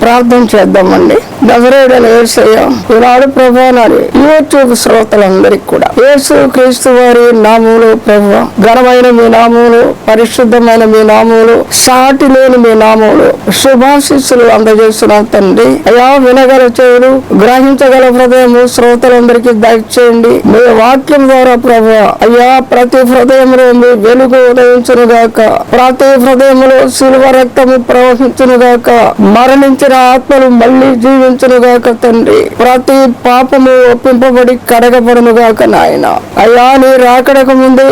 ప్రార్థన చేద్దామండి. నజరేయుడైన యేసయ్య, ఈనాడు ప్రభువా నాది యూట్యూబ్ శ్రోతలందరికీ కూడా యేసు క్రీస్తు వారి నామములో ప్రభువా, ఘనమైన మీ నామములు, పరిశుద్ధమైన మీ నామములు, సాటి లేని మీ నామములు శుభాశీస్సులు అందజేస్తున్నాం తండ్రి. అయ్యా, వినగల చెవులు, గ్రహించగల హృదయము శ్రోతలందరికీ దయచేయండి. మీ వాక్యం ద్వారా ప్రభువా, అయ్యా, ప్రతి హృదయంలో మీ వెలుగు ఉదయించును గాక, ప్రతి హృదయంలో శిలువ రక్తము ప్రవహించును గాక, మరణించిన ఆత్మలు మళ్ళీ జీవించును గాక తండ్రి. ప్రతి పాపము ఒప్పింపబడి కడగబడును గాక నాయన. అయ్యా, నీ రాకడకు ముందే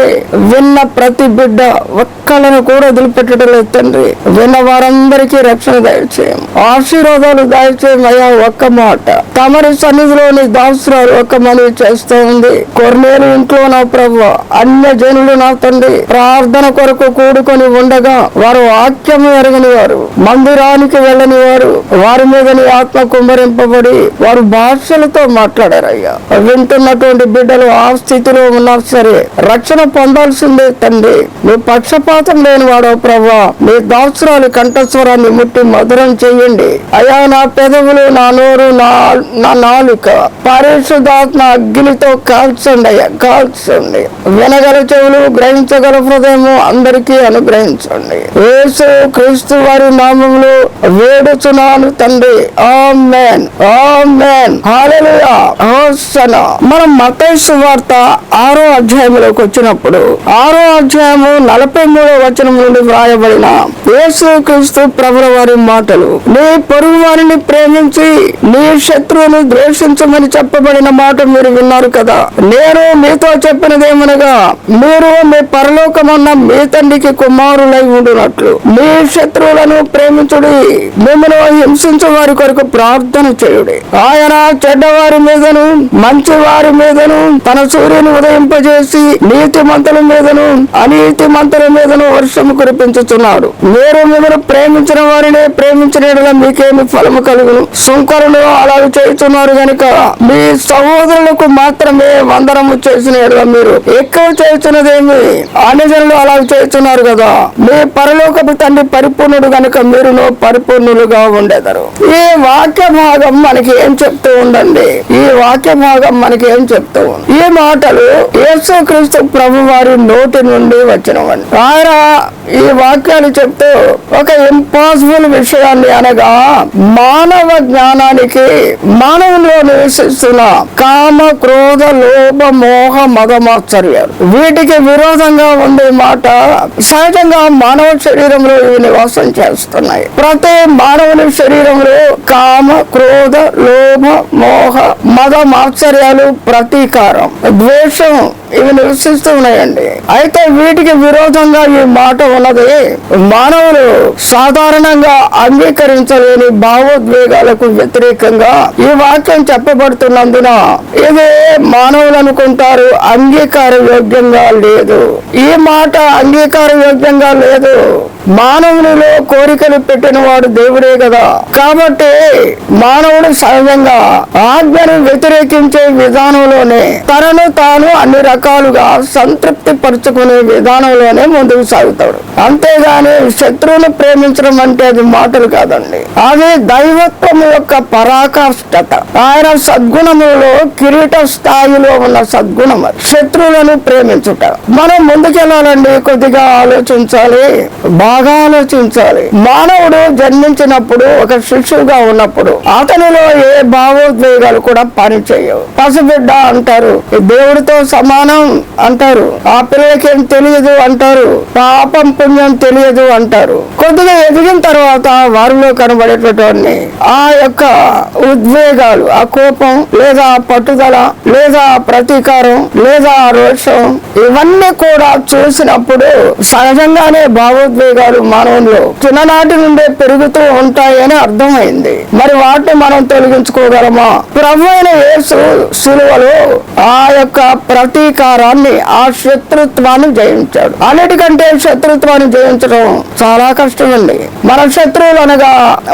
విన్న ప్రతి బిడ్డ ఒక్కలను కూడా వదిలిపెట్టడం లేదు తండ్రి. విన్న వారందరికీ రక్షణ దయచేయం, ఆశీర్వాదాలు దయచేయం. అయ్యా, ఒక్క మాట తమరి సన్నిధిలోని దాసురాలు ఒక్క మనవి చేస్తూ ఉంది. కొర్నేలు ఇంట్లో నా ప్రభువా, అన్య జనులు నా తండ్రి ప్రార్థన కొరకు కూడుకొని ఉండగా వారు వాక్యము ఎరగని వారు, మందిరానికి వెళ్ళని వారు, వారి మీద నీ ఆత్మ కుమ్మరింపబడి వారు భాషలతో మాట్లాడారయ్యా. వింటున్నటువంటి బిడ్డలు ఆ స్థితిలో ఉన్నా సరే రక్షణ పొందాల్సిందే తండ్రి. నీ పక్షపాతం లేని వాడో ప్రభా, నీ దాసురాలి కంఠస్వరాన్ని ముట్టి మధురం చెయ్యండి అయ్యా. నా పెదవులు, నా నోరు, నా నాలుక పరిశుద్ధాత్మ అగ్నితో కాల్చండి అయ్యా, కాల్చండి. వినగల చెవులు, గ్రహించగల హృదయము అందరికీ అనుగ్రహించండి. యేసు క్రీస్తు వారి నామములో వేడుచున్నాను తండ్రి. ఆమేన్, ఆమేన్, హల్లెలూయా, హోసన్నా. మనం మత్తయి సువార్త 6వ అధ్యాయంలోకి వచ్చినప్పుడు 6వ అధ్యాయము 43వ వచనం నుండి వ్రాయబడిన యేసు క్రీస్తు ప్రభుల వారి మాటలు, నీ పొరుగు వారిని ప్రేమించి నీ శత్రువును ద్వేషించమని చెప్పబడిన మాట మీరు విన్నారు కదా. నేను మీతో చెప్పినదేమనగా, మీరు మీ పరలోకమున్న మీ తండ్రికి కుమారులై ఉండునట్లు మీ శత్రువులను ప్రేమించుడి, మిమ్మల్ని హింసించే వారి కొరకు ప్రార్థన చేయుడి. ఆయన చెడ్డవారి మీదను మంచి వారి మీదను తన సూర్యుని ఉదయింపజేసి నీతి మంతుల మీదను అనీతి మంతుల మీదను వర్షము కురిపించుచున్నాడు. మీరు మిమ్మల్ని ప్రేమించిన వారిని ప్రేమించిన యెడల మీకేమి ఫలము కలుగును? సుంకరులు అలాగే చేస్తున్నారు గనుక మీ సహోదరులకు మాత్రమే వందనము చేసిన యెడల మీరు ఎక్కువ చేస్తున్నదేమి? అన్ని జనులు అలాగే చేస్తున్నారు కదా. మీ పరలోకపు తండ్రి పరిపూర్ణుడు గనుక మీరును పరిపూర్ణులుగా ఉండేదారు. ఈ వాక్య భాగం మనకి ఏం చెప్తూ ఉండండి? ఈ వాక్య భాగం మనకి ఏం చెప్తూ ఉంది? ఈ మాటలు యేసు క్రీస్తు ప్రభు వారి నోటి నుండి వచ్చినవండి. ఆయన ఈ వాక్యాలు చెప్తూ ఒక ఇంపాసిబుల్ విషయాన్ని, అనగా మానవ జ్ఞానానికి, మానవులో నివసిస్తున్న కామ, క్రోధ, లోభ, మోహ, మదమాశ్చర్యాలు, వీటికి విరోధంగా ఉండే మాట సహజంగా మానవ శరీరంలో ఇవి నివాసం చేస్తున్నాయి. ప్రతి మానవుని శరీరంలో కామ, క్రోధ, లోభ, మోహ, మద, మాత్సర్యాలు, ప్రతీకారం, ద్వేషం ఇవి నివసిస్తూ ఉన్నాయండి. అయితే వీటికి విరోధంగా ఈ మాట ఉన్నది. మానవులు సాధారణంగా అంగీకరించలేని భావోద్వేగాలకు వ్యతిరేకంగా ఈ వాక్యం చెప్పబడుతున్నందున ఇది మానవులు అనుకుంటారు అంగీకార యోగ్యంగా లేదు. ఈ మాట అంగీకార యోగ్యంగా లేదు. మానవునిలో కోరికలు పెట్టిన వాడు దేవుడే కదా. కాబట్టి మానవుడు సహజంగా ఆజ్ఞను వ్యతిరేకించే విధానంలోనే, తనను తాను అన్ని రకాలుగా సంతృప్తి పరుచుకునే విధానంలోనే ముందుకు సాగుతాడు. అంతేగాని శత్రువును ప్రేమించడం అంటే అది మాటలు కాదండి, అది దైవత్వం యొక్క పరాకాష్ఠత. ఆయన సద్గుణములలో కిరీట స్థాయిలో ఉన్న సద్గుణం శత్రువులను ప్రేమించుట. మనం ముందుకెళ్ళాలండి, కొద్దిగా ఆలోచించాలి, బాగా ఆలోచించాలి. మానవుడు జన్మించినప్పుడు, ఒక శిశువుగా ఉన్నప్పుడు అతనిలో ఏ భావోద్వేగాలు కూడా పనిచేయవు. పసిబిడ్డ అంటారు, దేవుడితో సమానం అంటారు, ఆ పిల్లలకి ఏం తెలియదు అంటారు, పాపం పుణ్యం తెలియదు అంటారు. కొద్దిగా ఎదిగిన తర్వాత వారిలో కనబడేటటువంటి ఆ యొక్క ఉద్వేగాలు, ఆ కోపం లేదా పట్టుదల లేదా ప్రతీకారం లేదా రోషం, ఇవన్నీ కూడా చూసినప్పుడు సహజంగానే భావోద్వేగాలు మానవుల్లో చిన్ననాటి నుండే పెరుగుతూ ఉంటాయని అర్థమైంది. మరి వాటిని మనం తొలగించుకోగలమా? ప్రభు అయిన యేసు శిలువలో ఆ యొక్క ప్రతీకారాన్ని, ఆ శత్రుత్వాన్ని జయించాడు. అన్నిటికంటే శత్రుత్వాన్ని జయించడం చాలా కష్టం అండి. మన శత్రువులు అనగా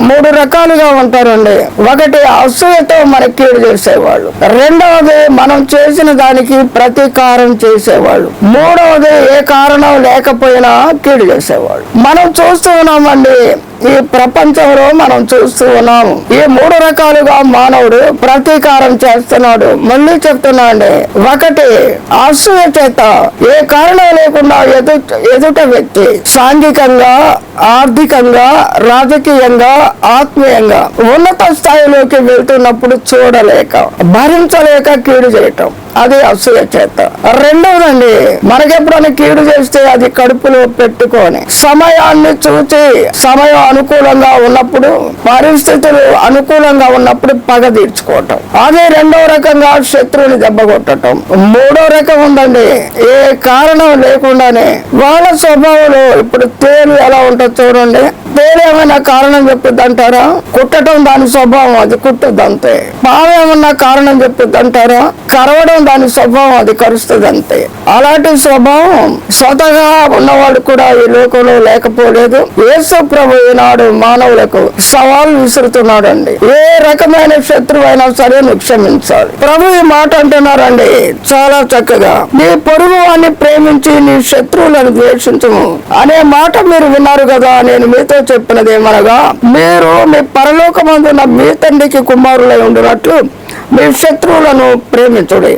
3 రకాలుగా ఉంటారండి. ఒకటి అసూయతో మనకి కీడు చేసేవాళ్ళు, రెండవది మనం చేసిన దానికి ప్రతీకారం చేసేవాళ్ళు, మూడవది ఏ కారణం లేకపోయినా కీడు చేసేవాళ్ళు. మనం చూస్తూ ఉన్నామండి, ఈ ప్రపంచంలో మనం చూస్తూ ఉన్నాము. ఈ 3 రకాలుగా మానవుడు ప్రతీకారం చేస్తున్నాడు. మళ్ళీ చెప్తున్నాండి, ఒకటి అసూయ చేత ఏ కారణం లేకుండా ఎదుట వ్యక్తి సాంఘికంగా, ఆర్థికంగా, రాజకీయంగా, ఆత్మీయంగా ఉన్నత స్థాయిలోకి వెళ్తున్నప్పుడు చూడలేక, భరించలేక కీడు చేయటం, అది అసూయ చేత. రెండవదండి, మనకెప్పుడైనా కీడు చేస్తే అది కడుపులో పెట్టుకొని సమయాన్ని చూచి, సమయం అనుకూలంగా ఉన్నప్పుడు, పరిస్థితులు అనుకూలంగా ఉన్నప్పుడు పగ తీర్చుకోవటం, అదే రెండవ రకంగా శత్రువుని దెబ్బ కొట్టడం. మూడో రకం ఉందండి, ఏ కారణం లేకుండానే వాళ్ళ స్వభావంలో, ఇప్పుడు తేలు ఎలా ఉంటుందో చూడండి, తేలు ఏమైనా కారణం చెప్పుద్ది అంటారా? కుట్టడం దాని స్వభావం, అది కుట్టుద్ది అంతే. పాము ఏమన్నా కారణం చెప్పుద్ది అంటారా? కరవడం దాని స్వభావం, అది కరుస్తుంది అంతే. అలాంటి స్వభావం స్వతగా ఉన్నవాడు కూడా ఈ లోకంలో లేకపోలేదు. యేసు ప్రభు ఈనాడు మానవులకు సవాల్ విసురుతున్నాడండి. ఏ రకమైన శత్రువు అయినా సరే నువ్వు క్షమించాలి. ప్రభు ఈ మాట అంటున్నారండి చాలా చక్కగా, నీ పొరుగు వాడిని ప్రేమించి నీ శత్రువులను ద్వేషించము అనే మాట మీరు విన్నారు కదా. నేను మీతో చెప్పినది ఏమనగా, మీరు మీ పరలోకమందున్న మీ తండ్రికి కుమారులై ఉండినట్లు మీ శత్రువులను ప్రేమించుడి,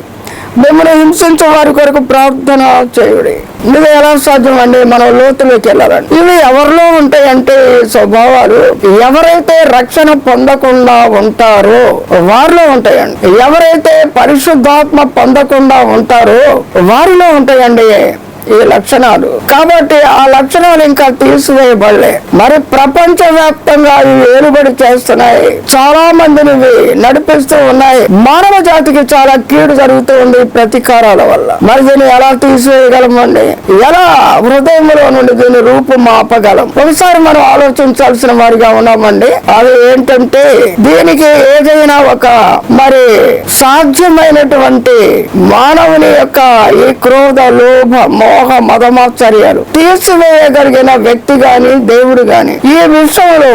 మిమ్మల్ని హింసించే వారి కొరకు ప్రార్థన చేయుడి. ఇది ఎలా సాధ్యం అండి? మనం లోతులోకి వెళ్ళాలండి. ఇవి ఎవరిలో ఉంటాయంటే స్వభావాలు ఎవరైతే రక్షణ పొందకుండా ఉంటారో వారిలో ఉంటాయండి. ఎవరైతే పరిశుద్ధాత్మ పొందకుండా ఉంటారో వారిలో ఉంటాయండి ఈ లక్షణాలు. కాబట్టి ఆ లక్షణాలు ఇంకా తీసివేయబడలే. మరి ప్రపంచ వ్యాప్తంగా ఇవి ఏలుబడి చేస్తున్నాయి, చాలా మందిని నడిపిస్తూ ఉన్నాయి. మానవ జాతికి చాలా కీడు జరుగుతూ ఉంది ప్రతీకారాల వల్ల. మరి దీన్ని ఎలా తీసివేయగలమండి? ఎలా హృదయంలో నుండి దీన్ని రూపుమాపగలం? ఒకసారి మనం ఆలోచించాల్సిన వారిగా ఉన్నామండి. అది ఏంటంటే, దీనికి ఏదైనా ఒక మరి సాధ్యమైనటువంటి మానవుని యొక్క ఈ క్రోధ, లోభ, మోహ, మదమాశ్చర్యాలు తీసివేయగలిగిన వ్యక్తి గాని, దేవుడు గాని ఈ విషయంలో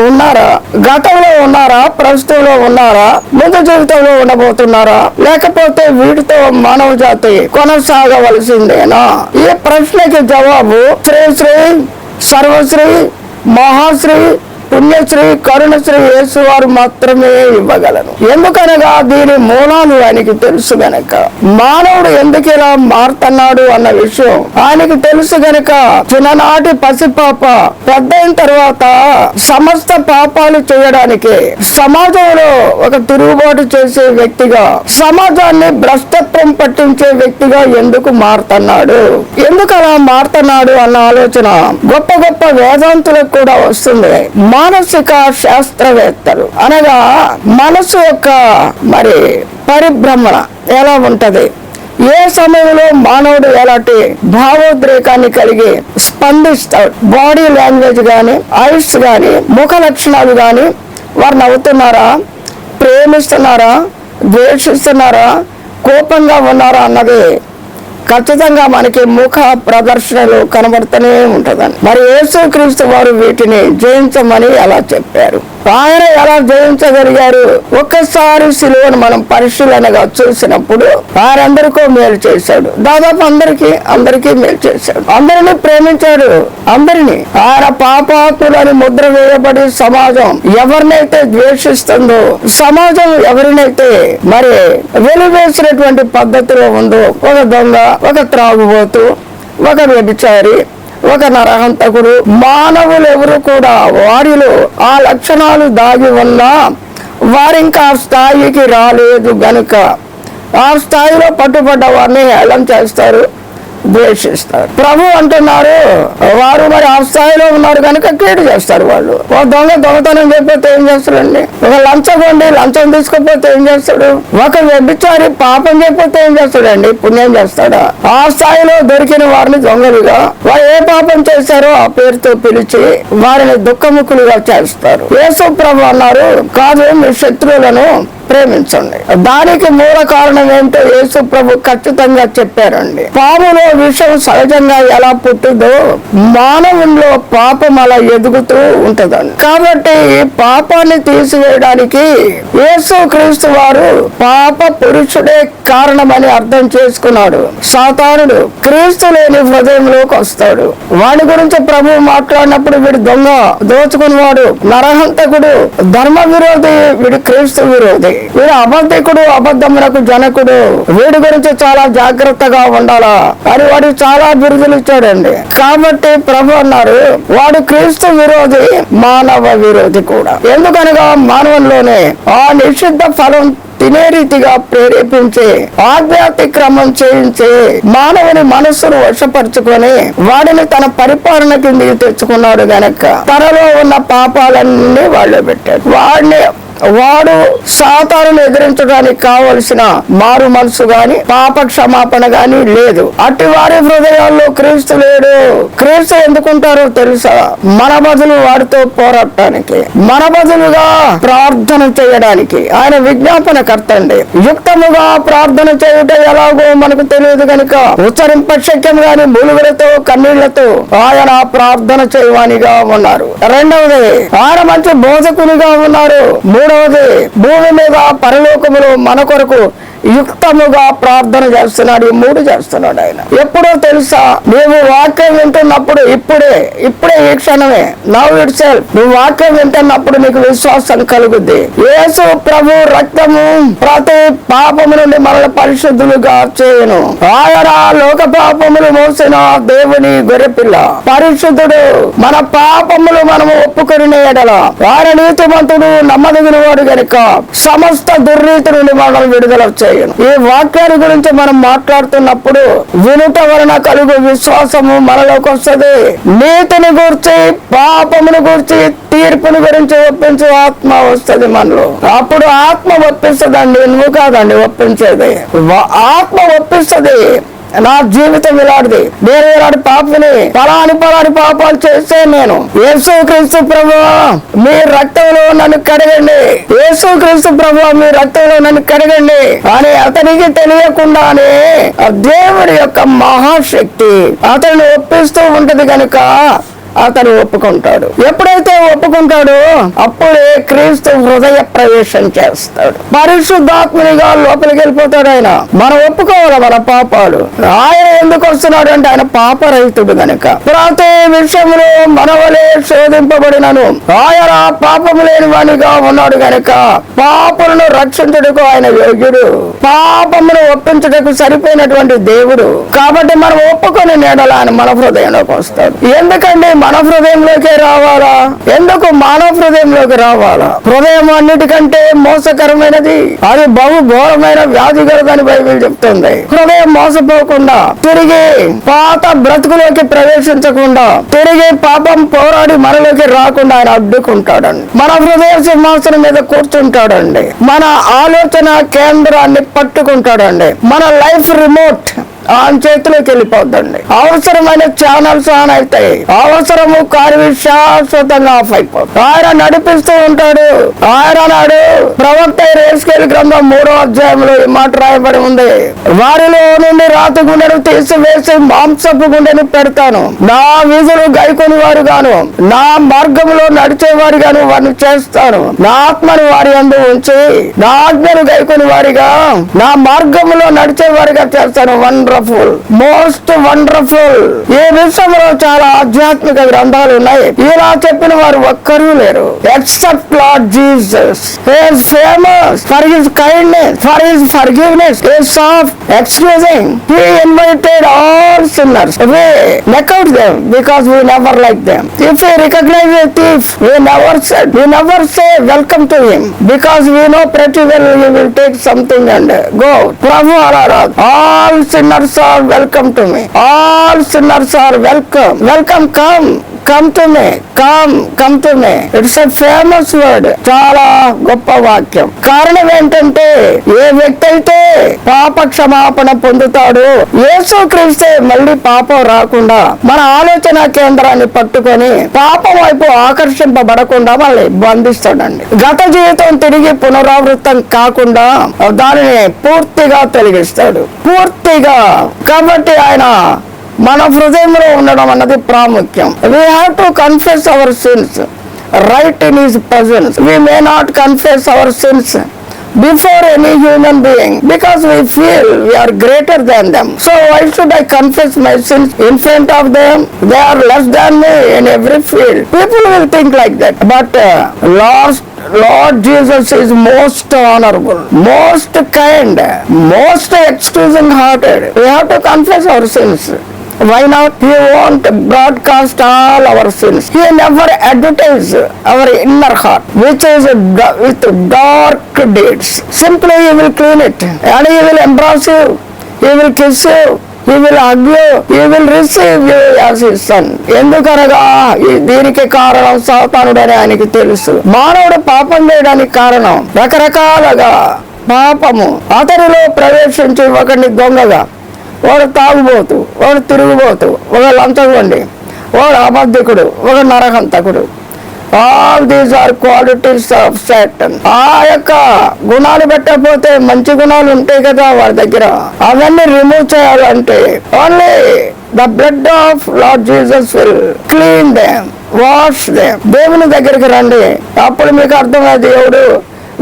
ఉన్నారా? గతంలో ఉన్నారా? ప్రస్తుతంలో ఉన్నారా? ముందు జీవితంలో ఉండబోతున్నారా? లేకపోతే వీటితో మానవ జాతి కొనసాగవలసిందేనా? ఈ ప్రశ్నకి జవాబు శ్రీ సర్వశ్రీ మహాశ్రీ పుణ్యశ్రీ కరుణశ్రీ యేసు వారు మాత్రమే ఇవ్వగలను. ఎందుకనగా దీని మూలాలు ఆయనకి తెలుసు గనక. మానవుడు ఎందుకు ఇలా మారుతున్నాడు అన్న విషయం ఆయనకి తెలుసు గనక, చిన్ననాటి పసిపాప పెద్ద అయిన తర్వాత సమస్త పాపాలు చేయడానికి సమాజంలో ఒక తిరుగుబాటు చేసే వ్యక్తిగా, సమాజాన్ని భ్రష్టత్వం పట్టించే వ్యక్తిగా ఎందుకు మారుతున్నాడు, ఎందుకు అలా మారుతున్నాడు అన్న ఆలోచన గొప్ప గొప్ప వేదాంతులకు కూడా వస్తుంది. మానసిక శాస్త్రవేత్తలు అనగా మనసు యొక్క మరి పరిభ్రమణ ఎలా ఉంటది, ఏ సమయంలో మానవుడు ఎలాంటి భావోద్రేకాన్ని కలిగి స్పందిస్తాడు, బాడీ లాంగ్వేజ్ గాని, ఐస్ గాని, ముఖ లక్షణాలు గాని, వారు నవ్వుతున్నారా, ప్రేమిస్తున్నారా, ద్వేషిస్తున్నారా, కోపంగా ఉన్నారా అన్నది ఖచ్చితంగా మనకి ముఖ ప్రదర్శనలు కనబడుతూనే ఉంటదని. మరి యేసుక్రీస్తు వారు వీటిని జయించమని ఎలా చెప్పారు? ఆయన ఎలా జయించగలిగారు? ఒక్కసారి సిలువను మనం పరిశీలనగా చూసినప్పుడు ఆయన అందరికీ మేలు చేశాడు. దాదాపు అందరికీ మేలు చేశాడు. అందరినీ ప్రేమించాడు. అందరినీ ఆయన పాపాత్ములని ముద్ర వేయబడి సమాజం ఎవరినైతే ద్వేషిస్తుందో, సమాజం ఎవరినైతే మరి వెలివేసినటువంటి పద్ధతిలో ఉందో, ఒక దొంగ, ఒక త్రాగుబోతు, ఒక వ్యభిచారి, ఒక నరహంతకుడు, మానవులు ఎవరు కూడా వారిలో ఆ లక్షణాలు దాగి ఉన్నా వారింకా ఆ స్థాయికి రాలేదు గనుక ఆ స్థాయిలో పట్టుబడ్డ వారిని హేళన చేస్తారు, ద్వేషిస్తారు. ప్రభు అంటున్నారు, వారు మరి ఆ స్థాయిలో ఉన్నారు కనుక కీడు చేస్తారు. వాళ్ళు ఒక దొంగతనం చెప్పితే ఏం చేస్తాడండి? ఒక లంచగొండి లంచం తీసుకోపోతే ఏం చేస్తాడు? ఒక వ్యభిచారి పాపం చెప్పితే ఏం చేస్తాడండి? పుణ్యం చేస్తాడా? ఆ స్థాయిలో దొరికిన వారిని దొంగలుగా, వారు ఏ పాపం చేశారో ఆ పేరుతో పిలిచి వారిని దుఃఖముఖులుగా చేస్తారు. యేసు ప్రభు అన్నారు, కాదు, మీ శత్రువులను ప్రేమించండి. దానికి మూల కారణం ఏంటో యేసు ప్రభు ఖచ్చితంగా చెప్పారండి. పాములో విషం సహజంగా ఎలా పుట్టిందో మానవుల్లో పాపం అలా ఎదుగుతూ ఉంటదండి. కాబట్టి పాపాన్ని తీసివేయడానికి యేసు క్రీస్తు వారు పాప పురుషుడే కారణమని అర్థం చేసుకున్నాడు. సాతానుడు క్రీస్తు లేని హృదయంలోకి వస్తాడు. వాడి గురించి ప్రభు మాట్లాడినప్పుడు వీడు దొంగ, దోచుకునేవాడు, నరహంతకుడు, ధర్మ విరోధి, వీడు క్రీస్తు విరోధి, వీడు అబద్ధికుడు, అబద్ధమునకు జనకుడు, వీడి గురించి చాలా జాగ్రత్తగా ఉండాలా అని వాడికి చాలా బిరుదులు ఇచ్చాడండి. కాబట్టి ప్రభు అన్నారు వాడు క్రీస్తు విరోధి, మానవ విరోధి కూడా. ఎందుకనగా మానవంలోనే ఆ నిషిద్ధ ఫలం తినే రీతిగా ప్రేరేపించే ఆధ్యాత్మిక్రమం చేయించే మానవుని మనస్సును వశపరుచుకొని వాడిని తన పరిపాలన కిందికి తెచ్చుకున్నాడు గనక తనలో ఉన్న పాపాలన్నీ వాళ్ళు పెట్టాడు. వాడు సాతానును ఎదిరించడానికి కావలసిన మారు మనసు గాని పాప క్షమాపణ గాని లేదు. అట్టి వారి హృదయాల్లో క్రీస్తు లేడు. క్రీస్తు ఎందుకుంటారో తెలుసా? మన బదులు వాడితో పోరాడటానికి, మన బదులుగా ప్రార్థన చేయడానికి. ఆయన విజ్ఞాపన కర్తండి. యుక్తముగా ప్రార్థన చేయుట ఎలాగో మనకు తెలియదు కనుక ఉచ్చరింప శక్యం గాని మూలుగులతో కన్నీళ్లతో ఆయన ప్రార్థన చేయవానిగా ఉన్నారు. రెండవది ఆయన మంచి బోధకునిగా ఉన్నారు. మూడవది భూమి మీద పరలోకములో మన కొరకు యుక్తముగా ప్రార్థన చేస్తున్నాడు. ఈ మూడు చేస్తున్నాడు ఆయన. ఎప్పుడో తెలుసా? నీవు వాక్యం వింటున్నప్పుడు ఇప్పుడే ఈ క్షణమే నవ్ ఇట్ సెల్ఫ్ నువ్వు వాక్యం వింటున్నప్పుడు నీకు విశ్వాసం కలుగుద్ది. యేసు ప్రభు రక్తము ప్రతి పాపము నుండి మనల్ని పరిశుద్ధులుగా చేయను. ఆయన లోక పాపములు మోసిన దేవుని గొర్రెపిల్ల, పరిశుద్ధుడు. మన పాపములు మనము ఒప్పుకొని ఎడల ఆయన నీతిమంతుడు, నమ్మదగిన వాడు గనుక సమస్త దుర్నీతి నుండి మనల్ని విడుదల చేయను. ఈ వాక్యాల గురించి మనం మాట్లాడుతున్నప్పుడు వినుట వలన కలుగు విశ్వాసము మనలోకి వస్తుంది. నీతిని గురించి, పాపమును గురించి, తీర్పుని గురించి ఒప్పించే ఆత్మ వస్తుంది మనలో. అప్పుడు ఆత్మ ఒప్పిస్తుందండి, నువ్వు కాదండి ఒప్పించేది. ఆత్మ ఒప్పిస్తుంది. నా జీవితం ఇలాంటిది, నేను ఇలాంటి పాపని, పలాని పాపాలు చేస్తే నేను యేసు క్రీస్తు ప్రభువా మీ రక్తంలో నన్ను కడగండి, యేసు క్రీస్తు ప్రభువా మీ రక్తంలో నన్ను కడగండి అని అతనికి తెలియకుండానే దేవుడి యొక్క మహాశక్తి అతన్ని ఒప్పిస్తూ ఉంటది కనుక అతను ఒప్పుకుంటాడు. ఎప్పుడైతే ఒప్పుకుంటాడో అప్పుడే క్రీస్తు హృదయ ప్రవేశం చేస్తాడు. పరిశుద్ధాత్మనిగా లోపలికి వెళ్ళిపోతాడు ఆయన. మనం ఒప్పుకోవాలి మన పాపాలు. ఆయన ఎందుకు వస్తున్నాడు అంటే ఆయన పాపరహితుడు గనక. ప్రతి విషయంలో మనవలే శోధింపబడినను ఆయన పాపము లేని వానిగా ఉన్నాడు గనక పాపలను రక్షించుటకు ఆయన యోగ్యుడు, పాపమును ఒప్పించుటకు సరిపోయినటువంటి దేవుడు. కాబట్టి మనం ఒప్పుకొని నేడలా ఆయన మన హృదయంలోకి వస్తాడు. ఎందుకండి మన హృదయంలోకి రావాలా? ఎందుకు మానవ హృదయంలోకి రావాలా? హృదయం అన్నిటికంటే మోసకరమైనది, అది బహు ఘోరమైన వ్యాధి కలదని బైబిల్ చెప్తుంది. హృదయం మోసపోకుండా, తిరిగి పాత బ్రతుకులోకి ప్రవేశించకుండా, తిరిగి పాపం పోరాడి మనలోకి రాకుండా ఆయన అడ్డుకుంటాడండి. మన హృదయ సింహాసనం మీద కూర్చుంటాడండి. మన ఆలోచన కేంద్రాన్ని పట్టుకుంటాడండి. మన లైఫ్ రిమోట్ ఆయన చేతిలోకి వెళ్ళిపోద్దండి. అవసరమైన ఛానల్స్ ఆన్ అవుతాయి, అవసరము కార్య శాశ్వతంగా ఆఫ్ అయిపోతుంది. ఆయన నడిపిస్తూ ఉంటాడు. ఆయన నాడు ప్రవక్త యేసయ్య గ్రంథం 3వ అధ్యాయంలో ఈ మాట రాయబడి ఉంది. వారిలో నుండి రాతి గుండెను తీసివేసి మాంసపు గుండెను పెడతాను, నా విధులు గైకొని వారు గాను నా మార్గంలో నడిచేవారు గాను వారిని చేస్తాను, నా ఆత్మను వారి యందు ఉంచి నా ఆజ్ఞను గైకొని వారిగా నా మార్గంలో నడిచేవారిగా చేస్తాను. Wonderful, most wonderful. ఈ విషయంలో చాలా ఆధ్యాత్మిక గ్రంథాలు ఉన్నాయి. ఇలా చెప్పిన వారు ఒక్కరూ లేరు except lord Jesus. He is famous for his kindness, for his forgiveness, his soft excusing. He invited all sinners. We knock out them because we never like them. If we recognize a thief, we never say welcome to him because we know pretty well he will take something and go. Prabhu Ararat, all sinners are welcome to me. All sinners are welcome. Welcome, come to me, come to me. It's a famous word, చాలా గొప్ప వాక్యం. కారణం ఏంటంటే ఏ వ్యక్తి అయితే పాప క్షమాపణ పొందుతాడు, యేసుక్రీస్తే మళ్ళీ పాపం రాకుండా మన ఆలోచన కేంద్రాన్ని పట్టుకొని పాపం వైపు ఆకర్షింపబడకుండా మళ్ళీ బంధిస్తాడండి. గత జీవితం తిరిగి పునరావృతం కాకుండా దానిని పూర్తిగా తొలగిస్తాడు, పూర్తిగా. కాబట్టి ఆయన మన హృదయంలో ఉండడం అన్నది ప్రాముఖ్యం. We have to confess our sins right in his presence. We may not confess our sins before any human being because we feel we are greater than them. So why should I confess my sins in front of them? They are less than me in every field. People will think like that. But Lord Jesus is most honorable, most kind, most excusing hearted. We have to confess our sins. Why not? He won't broadcast all our sins. He never advertise our inner heart, which is with dark deeds. Simply He will clean it, and He will embrace you, He will kiss you, He will hug you, He will receive you as His son. ఎందుకనగా దీనికి కారణం సాతానుడని ఆయనకి తెలుసు. మానవుడు పాపం చేయడానికి కారణం రకరకాలుగా పాపము అతనిలో ప్రవేశించి ఒకరిని దొంగగా, వాడు తాగుబోతు, వాడు తిరుగుబోతు, ఒక లంచగొండి, వాడు అబద్ధికుడు, ఒక నరహంతకుడు. All these are qualities of Satan. ఆ యొక్క గుణాలు పెట్టకపోతే మంచి గుణాలు ఉంటాయి కదా వాడి దగ్గర, అవన్నీ రిమూవ్ చేయాలంటే only the blood of lord Jesus will clean them, wash them. దేవుని దగ్గరికి రండి, అప్పుడు మీకు అర్థమయ్యే దేవుడు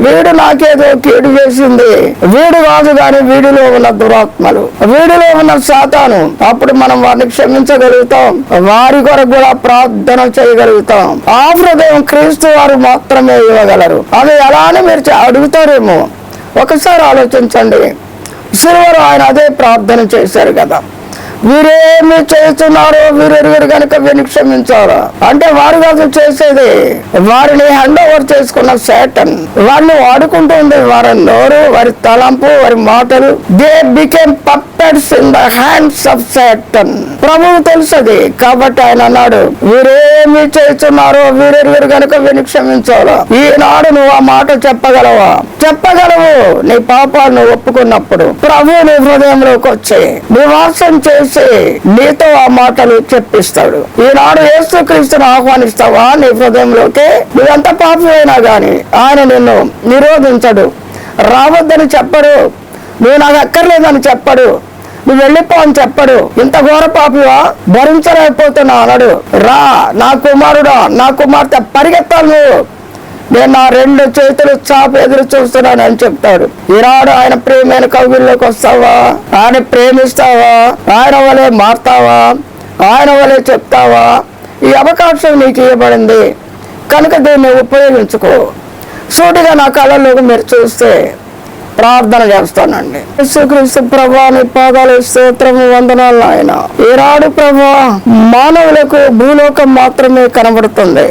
వీడు నాకేదో కీడు చేసింది, వీడు కాదు కానీ వీడిలో ఉన్న దురాత్మలు, వీడిలో ఉన్న సాతాను. అప్పుడు మనం వారిని క్షమించగలుగుతాం, వారి కొరకు కూడా ప్రార్థన చేయగలుగుతాం. ఆ హృదయం క్రీస్తు వారు మాత్రమే ఇవ్వగలరు. అది ఎలా అని మీరు అడుగుతారేమో, ఒకసారి ఆలోచించండి. సిల్వరు ఆయన అదే ప్రార్థన చేశారు కదా, వీరేమి చేస్తున్నారో వీరెరుగురు కనుక వీరిని క్షమించారా అంటే వారు కాదు చేసేది, వారిని హ్యాండ్ ఓవర్ చేసుకున్న సాటన్ వారిని వాడుకుంటుంది. వారి నోరు, వారి తలంపు, వారి మాటలు, they became puppets in the hands of Satan. ప్రభువు తెలుసది. కాబట్టి ఆయన అన్నాడు, వీరేమి చేస్తున్నారో వీరెరుగురు కనుక వీరిని క్షమించాలా. ఈనాడు నువ్వు ఆ మాట చెప్పగలవా? చెప్పగలవు. నీ పాపాలను ఒప్పుకున్నప్పుడు ప్రభు నీ హృదయంలోకి వచ్చి నివాసం చేసి నీతో ఆ మాటలు చెప్పిస్తాడు. ఈనాడు యేసుక్రీస్తును ఆహ్వానిస్తావా నీ హృదయంలోకి? నువ్వెంత పాపమైనా గాని ఆయన నిన్ను నిరోధించడు, రావద్దని చెప్పడు, నువ్వు నాకు అక్కర్లేదని చెప్పడు, నువ్వు వెళ్ళిపో అని చెప్పడు. ఇంత ఘోర పాపివా, భరించలేకపోతున్నా అనడు. రా నా కుమారుడా, నా కుమార్తె, పరిగెత్తాలి నువ్వు, నేను నా 2 చేతులు చాపి ఎదురు చూస్తున్నాను అని చెప్తాడు. ఈనాడు ఆయన ప్రేమైన కౌగిల్లోకి వస్తావా? ఆయన ప్రేమిస్తావా? ఆయన వలె మారుతావా? ఆయన వలె చెప్తావా? ఈ అవకాశం నీకు ఇవ్వబడింది కనుక దీన్ని ఉపయోగించుకో. సూటిగా నా కళ్ళలోకి మీరు చూస్తే ప్రార్థన చేస్తానండి. యేసుక్రీస్తు ప్రభువా, నీ పాదాలు స్తోత్రము, వందనాలు ఆయన. ఈనాడు ప్రభువా, మానవులకు భూలోకం మాత్రమే కనబడుతుంది,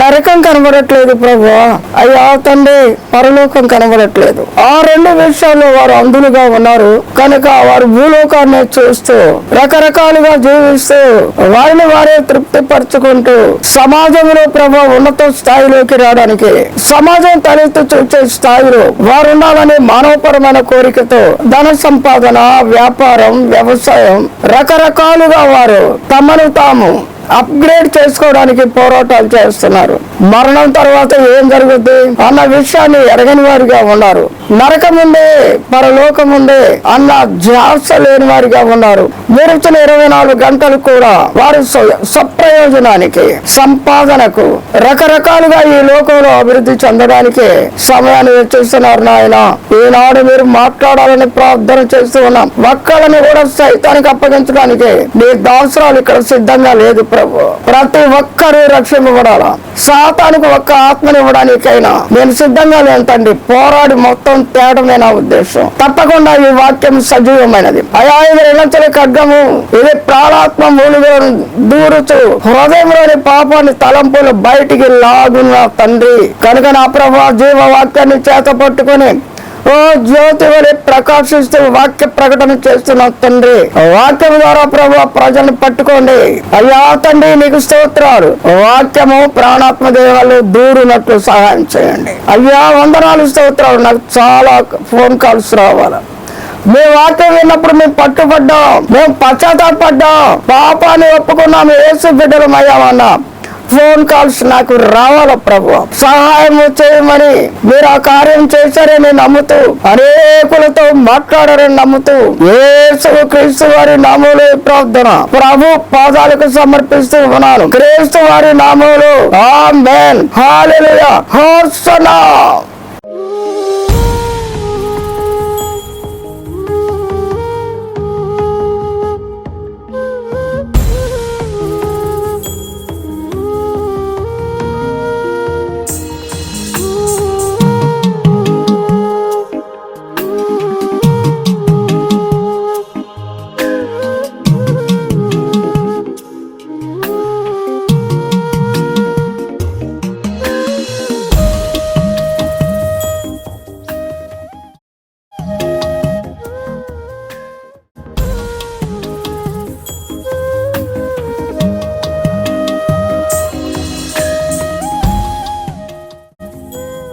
నరకం కనబడట్లేదు ప్రభువా. అయ్యా తండ్రి, పరలోకం కనబడట్లేదు. ఆ 2 విషయాల్లో వారు అందులుగా ఉన్నారు కనుక వారు భూలోకాన్ని చూస్తూ రకరకాలుగా జీవిస్తూ వారిని వారే తృప్తి పరుచుకుంటూ సమాజంలో ప్రభు ఉన్నత స్థాయిలోకి రావడానికి, సమాజం తలెత్తు చూసే స్థాయిలో వారు ఉండాలని మానవపరమైన కోరికతో ధన సంపాదన, వ్యాపారం, వ్యవసాయం రకరకాలుగా వారు తమను తాము అప్గ్రేడ్ చేసుకోవడానికి పోరాటాలు చేస్తున్నారు. మరణం తర్వాత ఏం జరుగుద్ది అన్న విషయాన్ని ఎరగని వారిగా ఉన్నారు. నరకం ఉండే, పరలోకం ఉండే అన్న ధ్యాస లేని వారిగా ఉన్నారు. మీరు ఇచ్చిన 24 గంటలు కూడా వారు స్వప్రయోజనానికి, సంపాదనకు, రకరకాలుగా ఈ లోకంలో అభివృద్ధి చెందడానికి సమయాన్ని వెచ్చిస్తున్నారు. నాయన, ఈనాడు మీరు మాట్లాడాలని ప్రార్థన చేస్తూ ఉన్నాం. ఒక్కళ్ళని కూడా సైతానికి అప్పగించడానికి నీ దాసరాలు ఇక్కడ సిద్ధంగా లేదు ప్రభు. ప్రతి ఒక్కరూ రక్షింపబడాలా. సాతానికి ఒక్క ఆత్మనివ్వడానికైనా నేను సిద్ధంగా లేను తండ్రి. పోరాడి మొత్తం తేడమే నా ఉద్దేశం. తప్పకుండా ఈ వాక్యం సజీవమైనది. అయా, ఇది రిలంచని ఖడ్గము, ఇది ప్రాణాత్మ మూలుగా దూరుచు హృదయంలోని పాపాన్ని తలంపులు బయటికి లాగున్న తండ్రి కనుక నా ప్రభు జీవవాక్యాన్ని చేత పట్టుకుని ఓ జ్యోతి వలె ప్రకాశిస్తూ వాక్య ప్రకటన చేస్తున్న తండ్రి, వాక్యం ద్వారా ప్రభు ప్రజలను పట్టుకోండి అయ్యా. తండ్రి నీకు స్తోత్రాలు. వాక్యము ప్రాణాత్మ దేవాలు దూరినట్లు సహాయం చేయండి అయ్యా. వందనాలు, స్తోత్రాలు. నాకు చాలా ఫోన్ కాల్స్ రావాలి. మేము వాక్యం విన్నప్పుడు మేము పట్టుబడ్డాం, మేము పశ్చాత్తాపడ్డాం, పాపాన్ని ఒప్పుకున్నాం, యేసు బిడ్డలం అయ్యామన్నా. ఫోన్ కాల్స్ నాకు రావాల ప్రభు, సహాయం చేయమని మీరు ఆ కార్యం చేశారని నమ్ముతూ, అనేకులతో మాట్లాడారని నమ్ముతూ, యేసు క్రీస్తు వారి నామములో ప్రార్థన ప్రభు పాదాలకు సమర్పిస్తూ ఉన్నాను. క్రీస్తు వారి నామములో ఆమేన్. హల్లెలూయా. హోసన్నా.